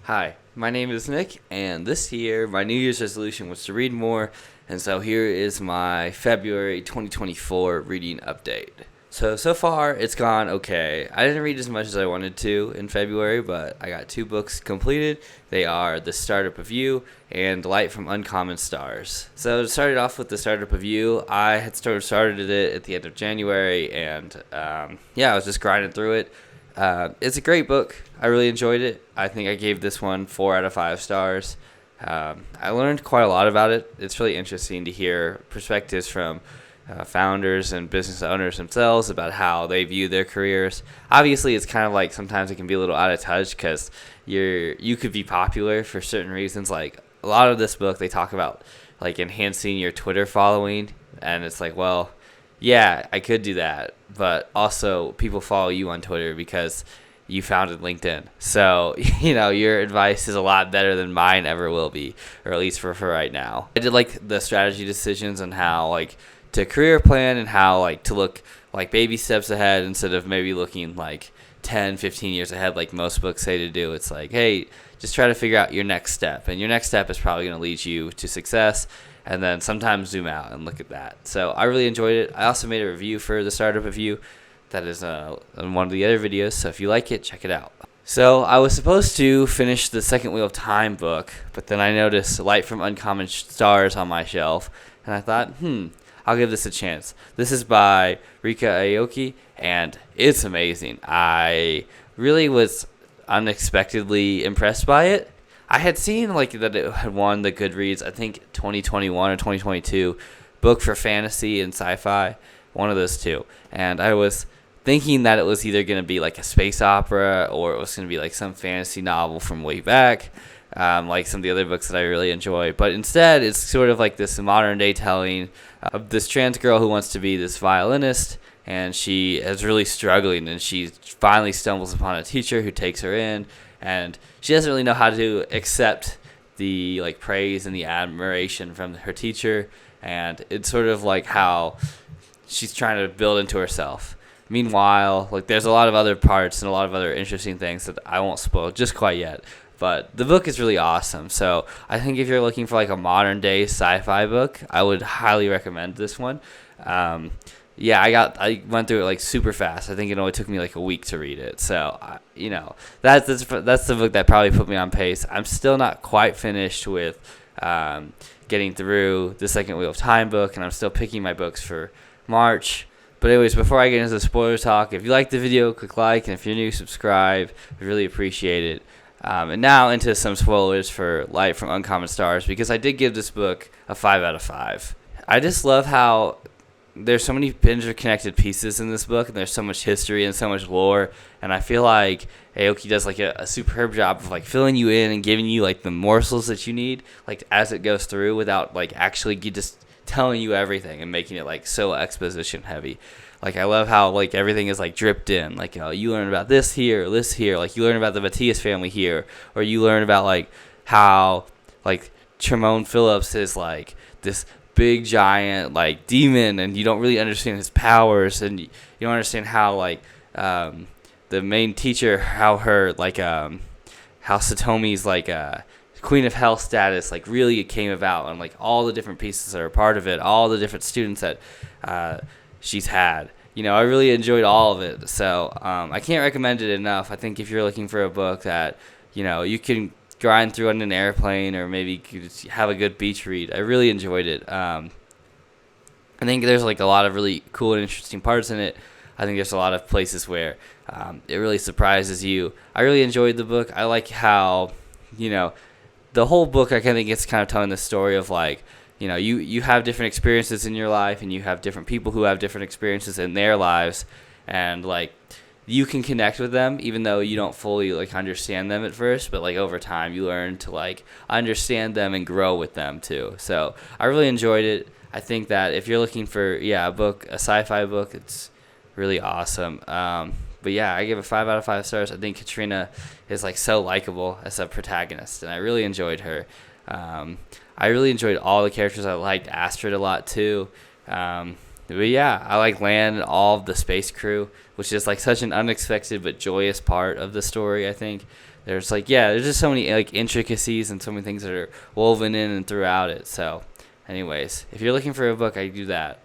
Hi, my name is Nick, and this year my New Year's resolution was to read more, and so here is my February 2024 reading update. So far it's gone okay. I didn't read as much as I wanted to in February, but I got 2 books completed. They are The Startup of You and Light from Uncommon Stars. So to start it off with The Startup of You, I had started it at the end of January, and I was just grinding through it. It's a great book. I really enjoyed it. I think I gave this one 4 out of 5 stars. I learned quite a lot about it. It's really interesting to hear perspectives from founders and business owners themselves about how they view their careers. Obviously, it's kind of like sometimes it can be a little out of touch because you could be popular for certain reasons. Like a lot of this book, they talk about like enhancing your Twitter following, and it's like, well, yeah, I could do that, but also people follow you on Twitter because you founded LinkedIn. So, your advice is a lot better than mine ever will be, or at least for right now. I did like the strategy decisions on how like to career plan and how like to look like baby steps ahead instead of maybe looking like 10, 15 years ahead like most books say to do. It's like, hey, just try to figure out your next step, and your next step is probably going to lead you to success. And then sometimes zoom out and look at that. So I really enjoyed it. I also made a review for The Startup of You. That is in one of the other videos. So if you like it, check it out. So I was supposed to finish the Second Wheel of Time book, but then I noticed Light from Uncommon Stars on my shelf. And I thought, I'll give this a chance. This is by Ryka Aoki, and it's amazing. I really was unexpectedly impressed by it. I had seen like that it had won the Goodreads, I think 2021 or 2022 book for fantasy and sci-fi, one of those two. And I was thinking that it was either going to be like a space opera or it was going to be like some fantasy novel from way back, like some of the other books that I really enjoy. But instead, it's sort of like this modern day telling of this trans girl who wants to be this violinist, and she is really struggling, and she finally stumbles upon a teacher who takes her in. And she doesn't really know how to accept the like praise and the admiration from her teacher, and it's sort of like how she's trying to build into herself. Meanwhile, like there's a lot of other parts and a lot of other interesting things that I won't spoil just quite yet. But the book is really awesome. So I think if you're looking for like a modern day sci-fi book, I would highly recommend this one. I went through it like super fast. I think it only took me like a week to read it. So, that's the book that probably put me on pace. I'm still not quite finished with getting through the Second Wheel of Time book, and I'm still picking my books for March. But anyways, before I get into the spoiler talk, if you like the video, click like, and if you're new, subscribe. I really appreciate it. And now into some spoilers for Light from Uncommon Stars, because I did give this book a 5 out of 5. I just love how there's so many interconnected pieces in this book, and there's so much history and so much lore, and I feel like Aoki does like a superb job of like filling you in and giving you like the morsels that you need like as it goes through without like actually just telling you everything and making it like so exposition heavy. Like I love how like everything is like dripped in, like you learn about this here, like you learn about the Matthias family here, or you learn about like how like Tremone Phillips is like this big giant like demon, and you don't really understand his powers, and you don't understand how like the main teacher, how her like how Satomi's like Queen of Hell status like really came about, and like all the different pieces that are part of it, all the different students that she's had. I really enjoyed all of it. So I can't recommend it enough. I think if you're looking for a book that you can grind through on an airplane, or maybe have a good beach read, I really enjoyed it. I think there's like a lot of really cool and interesting parts in it. I think there's a lot of places where it really surprises you. I really enjoyed the book. I like how the whole book, I think it's kind of telling the story of like you have different experiences in your life, and you have different people who have different experiences in their lives, and like you can connect with them even though you don't fully like understand them at first, but like over time you learn to like understand them and grow with them too. So I really enjoyed it. I think that if you're looking for a sci-fi book, it's really awesome. But yeah, I give it 5 out of 5 stars. I think Katrina is like so likable as a protagonist, and I really enjoyed her. I really enjoyed all the characters. I liked Astrid a lot too. But yeah, I like Lan and all of the space crew, which is like such an unexpected but joyous part of the story. I think there's like, yeah, there's just so many like intricacies and so many things that are woven in and throughout it. So anyways, if you're looking for a book, I do that.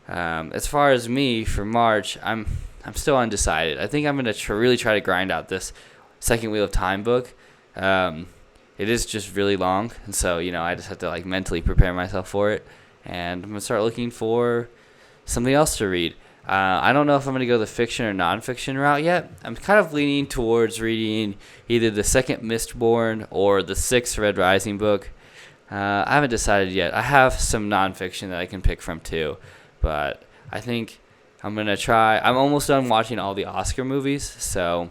As far as me for March, I'm still undecided. I think I'm gonna really try to grind out this Second Wheel of Time book. It is just really long, and so I just have to like mentally prepare myself for it. And I'm gonna start looking for something else to read. I don't know if I'm gonna go the fiction or nonfiction route yet. I'm kind of leaning towards reading either the second Mistborn or the sixth Red Rising book. I haven't decided yet. I have some nonfiction that I can pick from too, but I think I'm gonna try. I'm almost done watching all the Oscar movies, so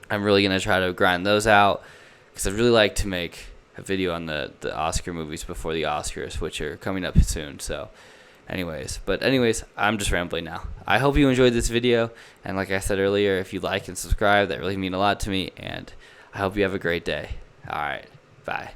I'm really gonna try to grind those out because I'd really like to make a video on the Oscar movies before the Oscars, which are coming up soon. So anyways, I'm just rambling now. I hope you enjoyed this video, and like I said earlier, if you like and subscribe, that really mean a lot to me, and I hope you have a great day. All right, bye.